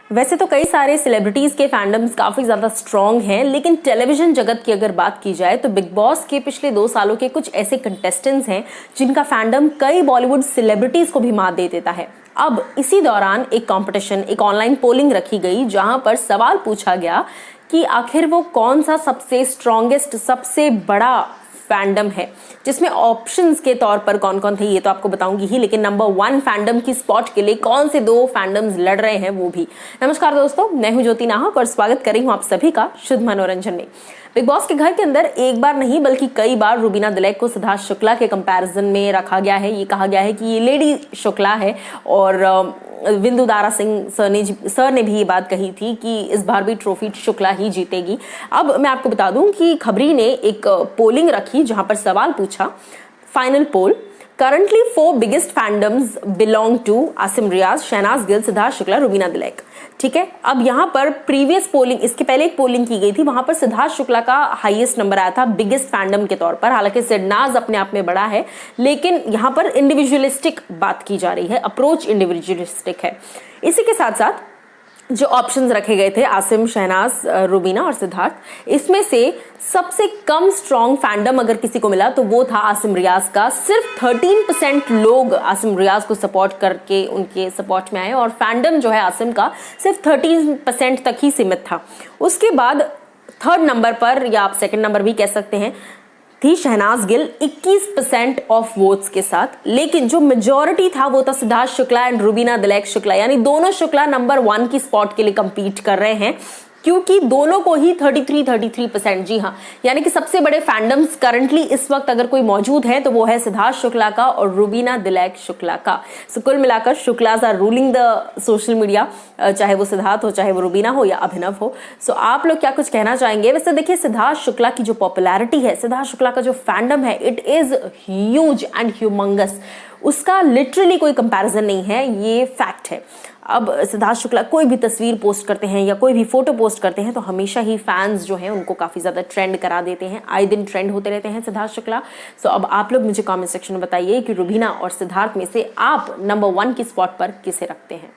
वैसे तो कई सारे सेलिब्रिटीज के फैंडम्स काफी ज्यादा स्ट्रॉन्ग हैं, लेकिन टेलीविजन जगत की अगर बात की जाए तो बिग बॉस के पिछले 2 सालों के कुछ ऐसे कंटेस्टेंट्स हैं जिनका फैंडम कई बॉलीवुड सेलिब्रिटीज को भी मात दे देता है। अब इसी दौरान एक कंपटीशन, एक ऑनलाइन पोलिंग रखी गई जहां पर सवाल पूछा गया कि आखिर वो कौन सा सबसे स्ट्रॉन्गेस्ट, सबसे बड़ा फैंडम है, जिसमें ऑप्शंस के तौर पर कौन कौन थे ये तो आपको बताऊंगी ही, लेकिन नंबर 1 फैंडम की स्पॉट के लिए कौन से 2 फैंडम्स लड़ रहे हैं वो भी। नमस्कार दोस्तों, मैं हूं ज्योति नाहक और स्वागत कर रही हूं आप सभी का शुद्ध मनोरंजन में। बिग बॉस के घर के अंदर एक बार नहीं बल्कि कई बार रूबीना दिलैक को सिद्धार्थ शुक्ला के कंपैरिजन में रखा गया है। ये कहा गया है कि ये लेडी शुक्ला है और विंदु दारा सिंह सर ने भी ये बात कही थी कि इस बार भी ट्रॉफी शुक्ला ही जीतेगी। अब मैं आपको बता दूं कि खबरी ने एक पोलिंग रखी जहां पर सवाल पूछा, final poll, currently 4 biggest fandoms belong to Asim Riaz, Shehnaaz Gill, Sidharth Shukla, Rubina Dilaik. ठीक है, अब यहाँ पर प्रीवियस पोलिंग, इसके पहले एक पोलिंग की गई थी, वहां पर सिद्धार्थ शुक्ला का हाईएस्ट नंबर आया था बिगेस्ट फैंडम के तौर पर। हालांकि शहनाज अपने आप में बड़ा है, लेकिन यहाँ पर इंडिविजुअलिस्टिक बात की जा रही है, अप्रोच इंडिविजुअलिस्टिक है। इसी के साथ साथ जो ऑप्शंस रखे गए थे, आसिम, शहनाज, रूबीना और सिद्धार्थ, इसमें से सबसे कम स्ट्रॉन्ग फैंडम अगर किसी को मिला तो वो था आसिम रियाज का। सिर्फ 13% लोग आसिम रियाज को सपोर्ट करके उनके सपोर्ट में आए और फैंडम जो है आसिम का सिर्फ 13% तक ही सीमित था। उसके बाद थर्ड नंबर पर, या आप सेकंड नंबर भी कह सकते हैं, थी शहनाज गिल 21% ऑफ वोट्स के साथ। लेकिन जो मेजॉरिटी था वो था सिद्धार्थ शुक्ला एंड रूबीना दिलैक शुक्ला, यानी दोनों शुक्ला नंबर 1 की स्पॉट के लिए कंपीट कर रहे हैं, क्योंकि दोनों को ही 33%, जी हाँ, यानी कि सबसे बड़े फैंडम्स करंटली इस वक्त अगर कोई मौजूद है तो वो है सिद्धार्थ शुक्ला का और रूबीना दिलैक शुक्ला का। सो कुल मिलाकर Shuklas are ruling the social media, चाहे वो सिद्धार्थ हो, चाहे वो रूबीना हो या अभिनव हो। सो आप लोग क्या कुछ कहना चाहेंगे? वैसे देखिए, सिद्धार्थ शुक्ला की जो पॉपुलैरिटी है, सिद्धार्थ शुक्ला का जो फैंडम है, it is huge and humongous. उसका लिटरली कोई कंपैरिजन नहीं है, ये फैक्ट है। अब सिद्धार्थ शुक्ला कोई भी तस्वीर पोस्ट करते हैं या कोई भी फोटो पोस्ट करते हैं तो हमेशा ही फैंस जो हैं उनको काफी ज्यादा ट्रेंड करा देते हैं, आए दिन ट्रेंड होते रहते हैं सिद्धार्थ शुक्ला। सो अब आप लोग मुझे कमेंट सेक्शन में बताइए कि रूबीना और सिद्धार्थ में से आप नंबर 1 की स्पॉट पर किसे रखते हैं।